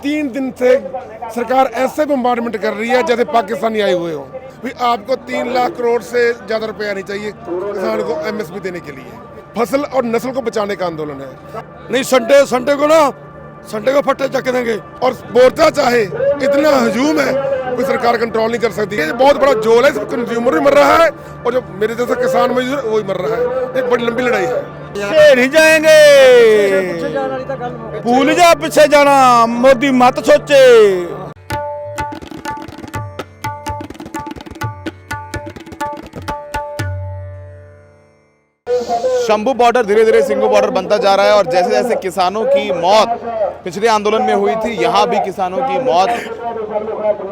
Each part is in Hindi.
3 दिन से सरकार ऐसे बम्बार्डमेंट कर रही है जैसे पाकिस्तानी आए हुए हो। भी आपको 3 लाख करोड़ से ज़्यादा रुपया नहीं चाहिए किसान को एमएसपी देने के लिए। फसल और नस्ल को बचाने का आंदोलन है। नहीं, संडे को फट्टे चक देंगे। और मोर्चा चाहे इतना हजूम है कोई सरकार कंट्रोल नहीं कर सकती है। ये बहुत बड़ा जोल है, इसमें कंज्यूमर भी मर रहा है और जो मेरे जैसा किसान मजदूर वो भी मर रहा है। एक बड़ी लंबी लड़ाई है। नहीं जाएंगे, भूल जा पीछे जाना, मोदी मत सोचे। शंभू बॉर्डर धीरे धीरे सिंघू बॉर्डर बनता जा रहा है और जैसे जैसे किसानों की मौत पिछले आंदोलन में हुई थी, यहाँ भी किसानों की मौत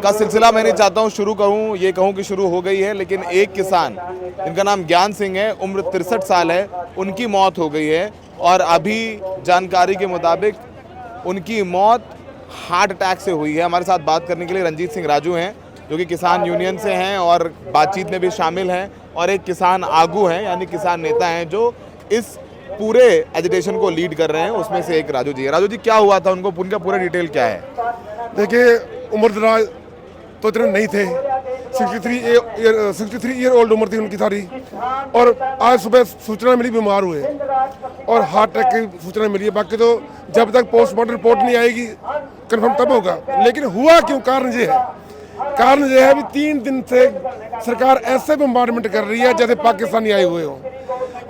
का सिलसिला मैं नहीं चाहता हूँ शुरू करूँ, ये कहूँ कि शुरू हो गई है। लेकिन एक किसान जिनका नाम ज्ञान सिंह है, उम्र 63 साल है, उनकी मौत हो गई है और अभी जानकारी के मुताबिक उनकी मौत हार्ट अटैक से हुई है। हमारे साथ बात करने के लिए रंजीत सिंह राजू हैं जो कि किसान यूनियन से हैं और बातचीत में भी शामिल हैं, और एक किसान आगू हैं यानी किसान नेता हैं जो इस पूरे एजिटेशन को लीड कर रहे हैं। उसमें से एक राजू जी है। राजू जी, क्या हुआ था उनको, उनका पूरा डिटेल क्या है? देखिए, उम्र दराज तो इतने नहीं थे, 63 ईयर ओल्ड उम्र थी उनकी सारी। और आज सुबह सूचना मिली बीमार हुए और हार्ट अटैक की सूचना मिली है। बाकी तो जब तक पोस्टमार्टम रिपोर्ट नहीं आएगी कंफर्म तब होगा। लेकिन हुआ क्यों, कारण ये है भी 3 दिन से सरकार ऐसे बम्बार्डमेंट कर रही है जैसे पाकिस्तानी आए हुए हो।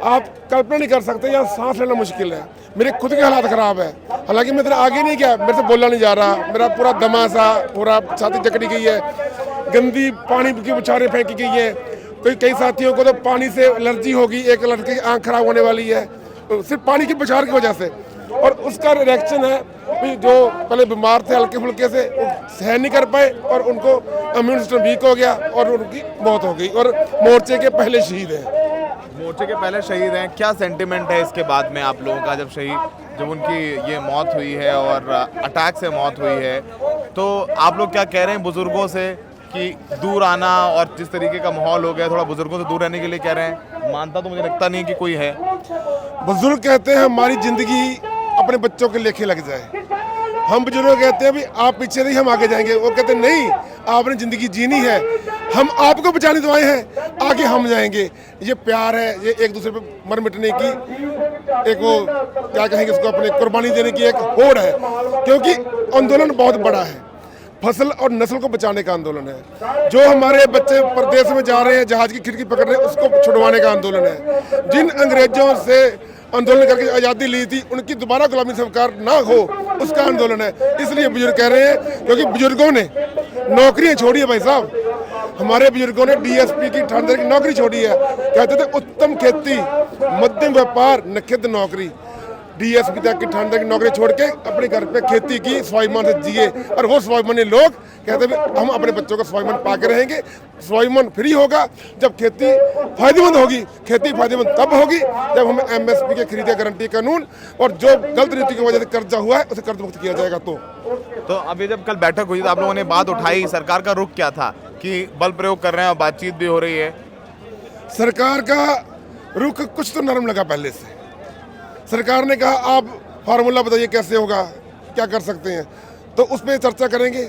आप कल्पना नहीं कर सकते, यहाँ सांस लेना मुश्किल है। मेरे खुद के हालात खराब है, हालांकि मैं इतना आगे नहीं गया, मेरे से बोला नहीं जा रहा, मेरा पूरा दमा सा, पूरा छाती जकड़ी गई है, गंदी पानी की बौछारें फेंकी गई है। कई साथियों को तो पानी से एलर्जी होगी, एक लड़के की आँख खराब होने वाली है सिर्फ पानी की बौछार की वजह से। और उसका रिएक्शन है भी जो पहले बीमार थे हल्के फुल्के से, वो सहन नहीं कर पाए और उनको इम्यून सिस्टम वीक हो गया और उनकी मौत हो गई। और मोर्चे के पहले शहीद हैं। मोर्चे के पहले शहीद हैं। क्या सेंटिमेंट है इसके बाद में आप लोगों का, जब उनकी ये मौत हुई है और अटैक से मौत हुई है, तो आप लोग क्या कह रहे हैं बुजुर्गों से कि दूर आना, और जिस तरीके का माहौल हो गया थोड़ा बुजुर्गों से दूर रहने के लिए कह रहे हैं? मानता तो मुझे लगता नहीं कि कोई है। बुजुर्ग कहते हैं हमारी जिंदगी अपने बच्चों के लेखे लग जाए। हम बुजुर्ग कहते हैं भी आप पीछे नहीं, हम आगे जाएंगे। वो कहते हैं नहीं, आपने जिंदगी जीनी है, हम आपको बचाने तो आए हैं, आगे हम जाएंगे। ये प्यार है, ये एक दूसरे पे मर मिटने की एक वो क्या कहेंगे इसको, अपने कुर्बानी देने की एक होड़ है। क्योंकि आंदोलन बहुत बड़ा है, फसल और नस्ल को बचाने का आंदोलन है। जो हमारे बच्चे प्रदेश में जा रहे हैं, जहाज की खिड़की पकड़ रहे हैं, उसको छुड़वाने का आंदोलन है। जिन अंग्रेजों से आंदोलन करके आज़ादी ली थी, उनकी दोबारा गुलामी स्वीकार ना हो, उसका आंदोलन है। इसलिए बुजुर्ग कह रहे हैं, क्योंकि बुजुर्गों ने नौकरियां छोड़ी है। भाई साहब, हमारे बुजुर्गों ने डीएसपी की थानेदार की नौकरी छोड़ी है। कहते थे उत्तम खेती, मध्यम व्यापार, नखिद नौकरी। डीएसपी तक की थानेदार की नौकरी छोड़ के अपने घर पे खेती की, स्वाभिमान से जिए। और वो स्वाभिमानी लोग कहते हैं हम अपने बच्चों को स्वाभिमान पाके रहेंगे। स्वाभिमान फ्री होगा जब खेती फायदेमंद होगी। खेती फायदेमंद तब होगी जब हमें एमएसपी के खरीदे गारंटी कानून और जो गलत नीति की वजह से कर्जा हुआ है उसे कर्ज मुक्त किया जाएगा। तो अभी जब कल बैठक हुई तो आप लोगों ने बात उठाई, सरकार का रुख क्या था कि बल प्रयोग कर रहे हैं और बातचीत भी हो रही है? सरकार का रुख कुछ तो नरम लगा। पहले से सरकार ने कहा आप फार्मूला बताइए कैसे होगा, क्या कर सकते हैं, तो उस पर चर्चा करेंगे।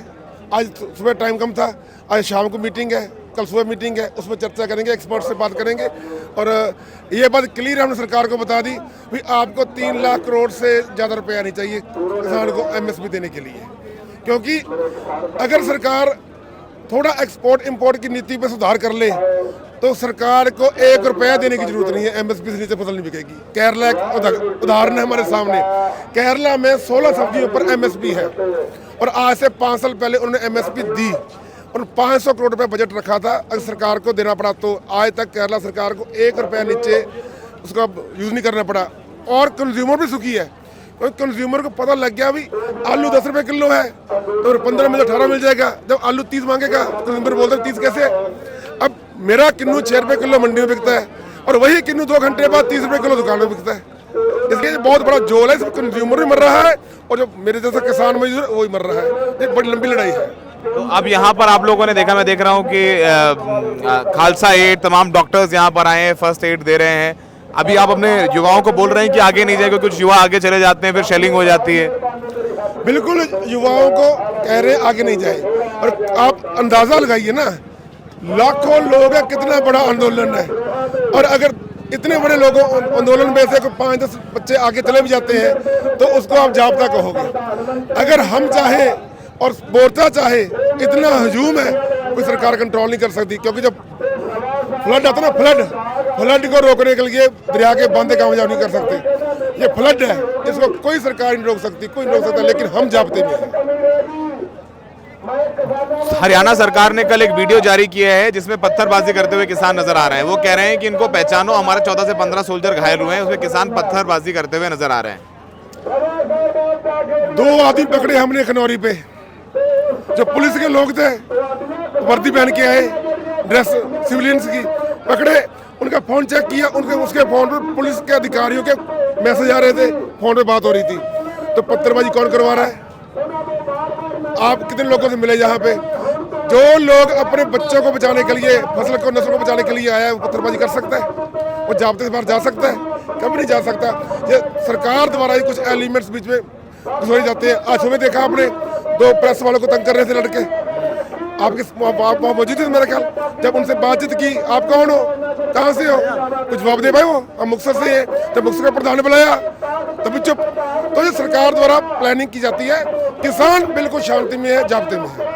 आज सुबह टाइम कम था, आज शाम को मीटिंग है, कल सुबह मीटिंग है, उसमें चर्चा करेंगे, एक्सपर्ट से बात करेंगे। और ये बात क्लियर हमने सरकार को बता दी भी आपको 3 लाख करोड़ से ज़्यादा रुपया नहीं चाहिए किसान को एमएसपी देने के लिए। क्योंकि अगर सरकार थोड़ा एक्सपोर्ट इंपोर्ट की नीति पे सुधार कर ले तो सरकार को 1 रुपया देने की जरूरत नहीं है। एमएसपी से नीचे फसल नहीं बिकेगी। केरला एक उदाहरण है हमारे सामने। केरला में 16 सब्जियों पर एमएसपी है और आज से 5 साल पहले उन्होंने एमएसपी दी और 500 करोड़ रुपए बजट रखा था। अगर सरकार को देना पड़ा तो आज तक केरला सरकार को 1 रुपया नीचे उसका यूज नहीं करना पड़ा। और कंज्यूमर भी सुखी है, क्योंकि कंज्यूमर को पता लग गया भी आलू 10 रुपये किलो है तो 15 मिल 18 मिल जाएगा। जब आलू 30 मांगेगा तो कंज्यूमर बोलता है 30 कैसे। अब मेरा किन्नू 6 रुपये किलो मंडी में बिकता है और वही किन्नू 2 घंटे बाद 30 रुपये किलो दुकान में बिकता है। इसलिए बहुत बड़ा जोल है, इसमें कंज्यूमर भी मर रहा है और जो मेरे जैसा किसान मजदूर वो भी मर रहा है। ये बड़ी लंबी लड़ाई है। तो अब यहाँ पर आप लोगों ने देखा, मैं देख रहा हूँ कि खालसा एड तमाम डॉक्टर्स यहाँ पर आए हैं, फर्स्ट एड दे रहे हैं। अभी आप अपने युवाओं को बोल रहे हैं कि आगे नहीं जाएगा, कुछ युवा आगे चले जाते हैं, फिर शेलिंग हो जाती है। बिल्कुल युवाओं को कह रहे हैं आगे नहीं जाए। और आप अंदाजा लगाइए ना, लाखों लोग है, कितना बड़ा आंदोलन है। और अगर इतने बड़े लोगों आंदोलन में से 5-10 बच्चे आगे चले भी जाते हैं तो उसको आप जाब्ता कहोगे। अगर हम चाहें और मोर्चा चाहे, इतना हजूम है, कोई सरकार कंट्रोल नहीं कर सकती। क्योंकि जब फ्लड आता ना, फ्लड को रोकने के लिए दरिया के बांधे कामयाब नहीं कर सकते। ये फ्लड है, इसको कोई सरकार नहीं रोक सकती, कोई नहीं रोक सकता, लेकिन हम जाब्ते में हैं। हरियाणा सरकार ने कल एक वीडियो जारी किया है जिसमें पत्थरबाजी करते हुए किसान नजर आ रहे हैं। वो कह रहे हैं कि इनको पहचानो, हमारे 14 से 15 सोल्जर घायल हुए हैं, उसमें किसान पत्थरबाजी करते हुए नजर आ रहे हैं। 2 आदमी पकड़े हमने खनौरी पे, जो पुलिस के लोग थे, वर्दी पहन के आए, ड्रेस सिविलियंस की, पकड़े, उनका फोन चेक किया, उसके फोन पर पुलिस के अधिकारियों के मैसेज आ रहे थे, फोन पे बात हो रही थी। तो पत्थरबाजी कौन करवा रहा है? आप कितने लोगों से मिले यहाँ पे? जो लोग अपने बच्चों को बचाने के लिए, फसल को, नस्ल को बचाने के लिए आया है, वो पत्थरबाजी कर सकता है? वो जाब्ते से बाहर जा सकता है? कभी नहीं जा सकता। ये सरकार द्वारा ही कुछ एलिमेंट्स बीच में घुसोए जाते हैं। आज सुबह देखा आपने 2 प्रेस वालों को तंग कर रहे थे लड़के, आपके वहाँ मौजूद थे मेरा ख्याल। जब उनसे बातचीत की, आप कौन हो, कहाँ से हो, कुछ जवाब दे भाई, वो हम मुक्तसर से हैं। जब मुक्तसर का प्रधान बुलाया तभी चुप। तो ये सरकार द्वारा प्लानिंग की जाती है। किसान बिल्कुल शांति में है, जाब्ते में है।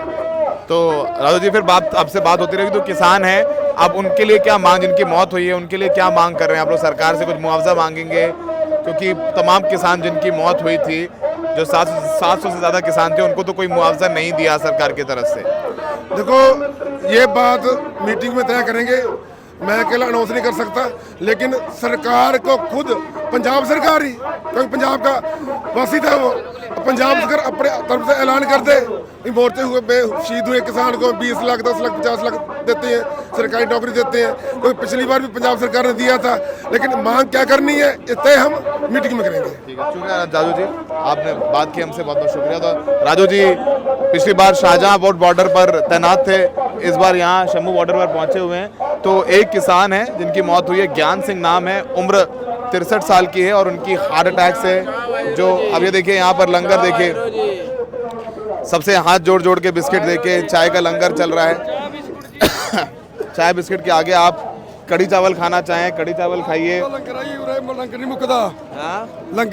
तो राजू जी, फिर बात आपसे बात होती रहेगी। तो किसान है, आप उनके लिए क्या मांग, जिनकी मौत हुई है उनके लिए क्या मांग कर रहे हैं आप लोग? सरकार से कुछ मुआवजा मांगेंगे? क्योंकि तमाम किसान जिनकी मौत हुई थी, जो 700 से ज़्यादा किसान थे, उनको तो कोई मुआवजा नहीं दिया सरकार की तरफ से। देखो, ये बात मीटिंग में तय करेंगे, मैं अकेला अनाउंस नहीं कर सकता। लेकिन सरकार को खुद, पंजाब सरकार ही, क्योंकि पंजाब का वासी था वो, पंजाब सरकार अपने तरफ से ऐलान कर दे, मोर्चे हुए शहीद हुए किसान को 20 लाख, 10 लाख, 50 लाख देते हैं, सरकारी नौकरी देते हैं। कोई पिछली बार भी पंजाब सरकार ने दिया था। लेकिन मांग क्या करनी है, ये तय हम मीटिंग में करेंगे। ठीक है, शुक्रिया राजू जी, आपने बात की हमसे, बहुत बहुत शुक्रिया। तो राजू जी पिछली बार शाहजहां बॉर्डर पर तैनात थे, इस बार यहाँ शंभू बॉर्डर पर पहुंचे हुए हैं। तो एक किसान है जिनकी मौत हुई है, ज्ञान सिंह नाम है, उम्र 63 साल की है, और उनकी हार्ट अटैक से, जो अब ये देखिए यहाँ पर लंगर देखिए, सबसे हाथ जोड़ जोड़ के बिस्किट देके चाय का लंगर चल रहा है। चाय बिस्किट के आगे आप कड़ी चावल खाना चाहें, कड़ी चावल खाइए। लंगर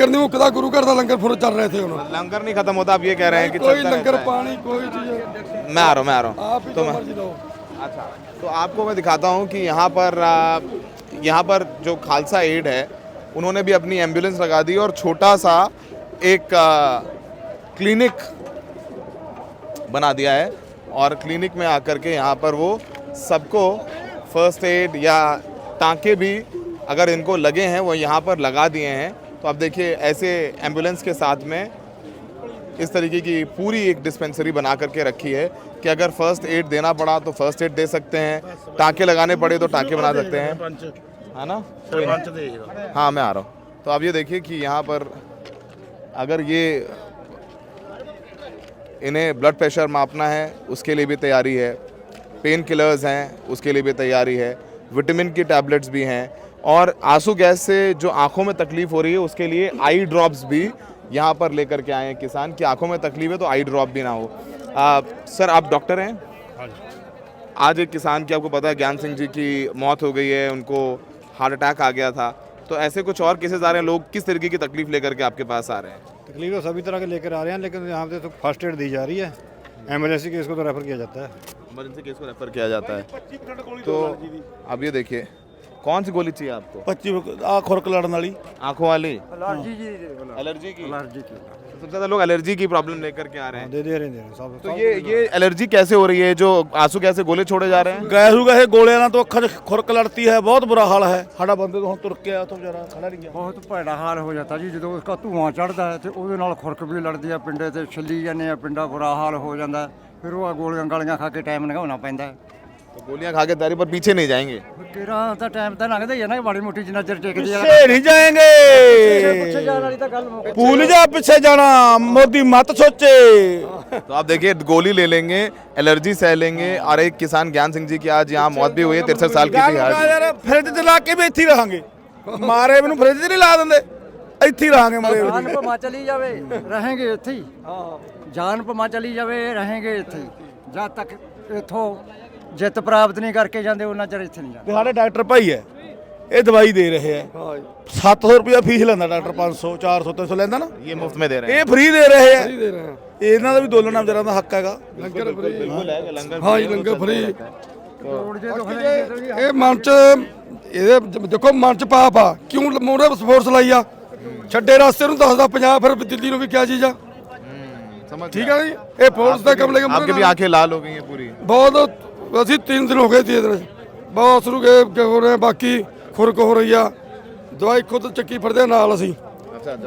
नहीं मुकदा, गुरु घर का लंगर फुल चल रहे थे। लंगर नहीं खत्म होता, आप ये कह रहे हैं कि कोई चलता लंगर, रहता है। पानी, कोई चीज। मैं आ रहा हूँ तो अच्छा, तो आपको मैं दिखाता हूँ कि यहाँ पर जो खालसा एड है, उन्होंने भी अपनी एम्बुलेंस लगा दी और छोटा सा एक क्लिनिक बना दिया है। और क्लिनिक में आकर के यहाँ पर वो सबको फर्स्ट एड या टाँके भी अगर इनको लगे हैं वो यहाँ पर लगा दिए हैं। तो आप देखिए, ऐसे एम्बुलेंस के साथ में इस तरीके की पूरी एक डिस्पेंसरी बना करके रखी है कि अगर फर्स्ट एड देना पड़ा तो फर्स्ट एड दे सकते हैं, टाँके लगाने पड़े तो टाँके बना सकते हैं, है ना? हाँ, मैं आ रहा हूँ। तो आप ये देखिए कि यहाँ पर अगर ये इन्हें ब्लड प्रेशर मापना है उसके लिए भी तैयारी है, पेन किलर्स हैं उसके लिए भी तैयारी है, विटामिन की टैबलेट्स भी हैं, और आंसू गैस से जो आंखों में तकलीफ हो रही है उसके लिए आई ड्रॉप्स भी यहाँ पर लेकर के आए हैं किसान, की आंखों में तकलीफ है तो आई ड्रॉप भी ना हो। सर, आप डॉक्टर हैं? आज एक किसान की, आपको पता है, ज्ञान सिंह जी की मौत हो गई है, उनको हार्ट अटैक आ गया था। तो ऐसे कुछ और केसेस आ रहे हैं, लोग किस तरीके की तकलीफ लेकर के आपके पास आ रहे हैं? तकलीफ तो सभी तरह के लेकर आ रहे हैं, लेकिन यहाँ पे तो फर्स्ट एड दी जा रही है, एमरजेंसी केस को तो रेफर किया जाता है। इमरजेंसी केस को रेफर किया जाता है। तो अब ये देखिए, कौन सी गोली चाहिए आपको? 25 खुरक लड़न वाली, आंखों वाली? एलर्जी की सबसे ज़्यादा लोग एलर्जी की प्रॉब्लम लेकर के आ रहे हैं। दे रहे हैं सब। तो ये एलर्जी कैसे हो रही है, जो आंसू कैसे गोले छोड़े जा रहे हैं? गैस गोले ना तो अखर खुरक लड़ती है, बहुत बुरा हाल है। साडा बंदे तो हम तुर के आया तो जरा खड़ा नहीं गया। बहुत भैड़ा हाल हो जाता जी, ਜਦੋਂ ਉਸका ਧੂਆਂ ਚੜਦਾ ਹੈ ਤੇ ਉਹਦੇ ਨਾਲ ਖੁਰਕ ਵੀ ਲੜਦੀ ਆ, ਪਿੰਡੇ ਤੇ ਛੱਲੀ ਜਾਂਦੇ ਆ, ਪਿੰਡਾ ਬੁਰਾ ਹਾਲ ਹੋ ਜਾਂਦਾ। ਫਿਰ ਉਹ ਗੋਲੀਆਂ ਗਾਲੀਆਂ ਖਾ ਕੇ ਟਾਈਮ ਲੰਘਾਉਣਾ ਪੈਂਦਾ। तो गोलियां खा के दारी पर पीछे नहीं जाएंगे। ਕਿਹੜਾ ਤਾਂ ਟਾਈਮ ਤਾਂ ਲੰਘਦਾ ਹੀ ਆ ਨਾ, ਮਾੜੀ ਮੋਟੀ ਜਿੰਨਾ ਚਿਰ ਟਿਕਦੀ ਆ। पीछे नहीं जाएंगे, ਪਿੱਛੇ ਜਾਣ ਵਾਲੀ ਤਾਂ ਗੱਲ ਮੁੱਕ भूल जा पीछे जाना, मोदी मत सोचे। तो आप देखिए, गोली ले लेंगे, एलर्जी सह लेंगे। और एक किसान ज्ञान सिंह जी की आज यहाँ मौत भी हुई है, 63 साल की थी आज। यार फ्रिज च ला के भी ਇੱਥੇ ਹੀ ਰਹਾਂਗੇ, ਮਾਰੇ ਮੈਨੂੰ फ्रिज 'ਚ नहीं ला देंगे, ਇੱਥੇ ਹੀ ਰਹਾਂਗੇ ਮਰੇ ਜਾਨ ਭਮਾ ਚਲੀ ਜਾਵੇ रहेंगे ਇੱਥੇ ਹੀ ਜਾਨ ਭਮਾ ਚਲੀ ਜਾਵੇ रहेंगे ਇੱਥੇ ਹੀ ਜਦ ਤੱਕ ਇਥੋਂ ਜਿੱਤ ਪ੍ਰਾਪਤ ਨਹੀਂ ਕਰਕੇ ਜਾਂਦੇ ਉਹਨਾਂ ਚਿਰ ਇੱਥੇ ਨਹੀਂ ਜਾਂਦੇ। ਤੇ ਸਾਡੇ ਡਾਕਟਰ ਭਾਈ ਹੈ, ਇਹ ਦਵਾਈ ਦੇ ਰਹੇ ਆ 700 ਰੁਪਇਆ ਫੀਸ ਲੈਂਦਾ ਡਾਕਟਰ, 500 400 300 ਲੈਂਦਾ ਨਾ, ये मुफ्त में दे रहे हैं। ਇਹ ਫ੍ਰੀ ਦੇ ਰਹੇ ਆ। ਇਹਨਾਂ ਦਾ ਵੀ ਦੋਲਣਾ ਵਿਚਾਰਾਂ ਦਾ ਹੱਕ ਹੈਗਾ। बिल्कुल है कि लंगर ਹਾਂ ਜੀ ਲੰਗਰ ਫਰੀ ਰੋਡ ਜੇ ਤੋਂ ਖੜੇ ਇਹ ਮਨ ਚ ਇਹਦੇ ਦੇਖੋ ਮਨ ਚ ਪਾਪ ਆ ਕਿਉਂ ਮੋੜੇ ਫੋਰਸ ਲਾਈ ਆ ਛੱਡੇ ਰਸਤੇ ਨੂੰ ਦੱਸਦਾ ਪੰਜਾਬ ਫਿਰ ਦਿੱਲੀ ਨੂੰ ਵੀ ਕਿਆ ਚੀਜ਼ ਆ समझ ਠੀਕ ਹੈ ਜੀ ਇਹ ਫੋਰਸ ਦਾ ਕੰਮ ਲੈ ਕੇ आपके भी आंखें लाल हो गई हैं पूरी। ਬਹੁਤ ਅਸੀਂ 3 ਦਿਨ ਹੋ ਗਏ ਸੀ ਇਹਦੇ ਬਹੁਤ ਸ਼ੁਰੂ ਕੇ ਹੋ ਰਹੇ ਬਾਕੀ ਖੁਰਕ ਹੋ ਰਹੀ ਆ ਦਵਾਈ ਖੁਦ ਚੱਕੀ ਫਿਰਦੇ ਆ ਨਾਲ ਅਸੀਂ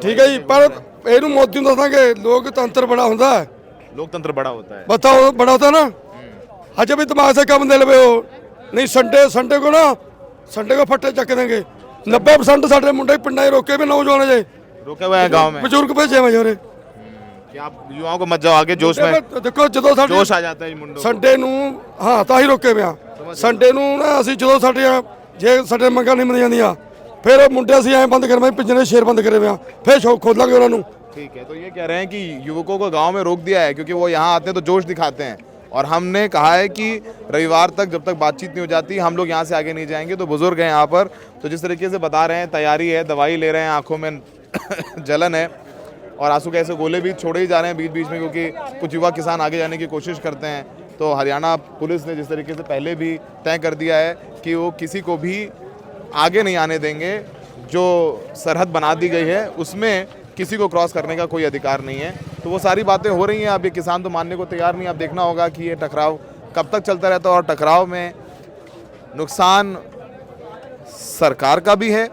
ਠੀਕ ਹੈ ਜੀ ਪਰ ਇਹਨੂੰ ਮੋਦੀ ਨੂੰ ਦੱਸਾਂਗੇ ਲੋਕਤੰਤਰ ਬੜਾ ਹੁੰਦਾ ਹੈ लोकतंत्र बड़ा होता है। बताओ बड़ा होता है ना अजय भी दिमाग से कम दे ले हो नहीं संडे को ना संडे को फट्टे चक देंगे 90% साढ़े मुंडे पिंडा रोके भी नौजवान जे रुके हुए हैं गांव में बुजुर्ग भेजे मैं जोरे कि आप युवाओं को मत जाओ आगे, जोश में देखो जो जोश आ जाता है जी मुंडों को। संडे हाँ ਤਾਂ ਹੀ ਰੋਕੇ ਪਿਆ ਸੰਡੇ ਨੂੰ ਨਾ ਅਸੀਂ ਜਦੋਂ ਸਾਡੀਆਂ ਜੇ ਸਾਡੇ ਮੰਗਾਂ ਨਹੀਂ ਮੰਨੀਆਂ ਜਾਂਦੀਆਂ ਫਿਰ ਮੁੰਡੇ ਅਸੀਂ ਐਂ ਬੰਦ ਕਰਵਾਏ ਪਿੰਜਰੇ ਸ਼ੇਰ ਬੰਦ ਕਰੇ ਪਿਆ ਫਿਰ ਸ਼ੌਕ ਖੋਲਾਂਗੇ ਉਹਨਾਂ ਨੂੰ। ठीक है, तो ये कह रहे हैं कि युवकों को गांव में रोक दिया है क्योंकि वो यहाँ आते हैं तो जोश दिखाते हैं, और हमने कहा है कि रविवार तक जब तक बातचीत नहीं हो जाती हम लोग यहाँ से आगे नहीं जाएंगे। तो बुजुर्ग हैं यहाँ पर, तो जिस तरीके से बता रहे हैं तैयारी है, दवाई ले रहे हैं, आंखों में जलन है और आंसू के ऐसे गोले भी छोड़े ही जा रहे हैं बीच बीच में, क्योंकि कुछ युवा किसान आगे जाने की कोशिश करते हैं। तो हरियाणा पुलिस ने जिस तरीके से पहले भी तय कर दिया है कि वो किसी को भी आगे नहीं आने देंगे, जो सरहद बना दी गई है उसमें किसी को क्रॉस करने का कोई अधिकार नहीं है। तो वो सारी बातें हो रही हैं। अब ये किसान तो मानने को तैयार नहीं। अब देखना होगा कि ये टकराव कब तक चलता रहता है, और टकराव में नुकसान सरकार का भी है,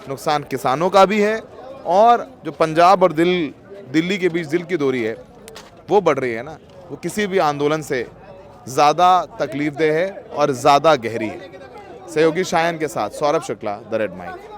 नुकसान किसानों का भी है, और जो पंजाब और दिल्ली के बीच दिल की दूरी है वो बढ़ रही है ना, वो किसी भी आंदोलन से ज़्यादा तकलीफदेह है और ज़्यादा गहरी है। सहयोगी शायन के साथ Saurabh Shukla, the red mic.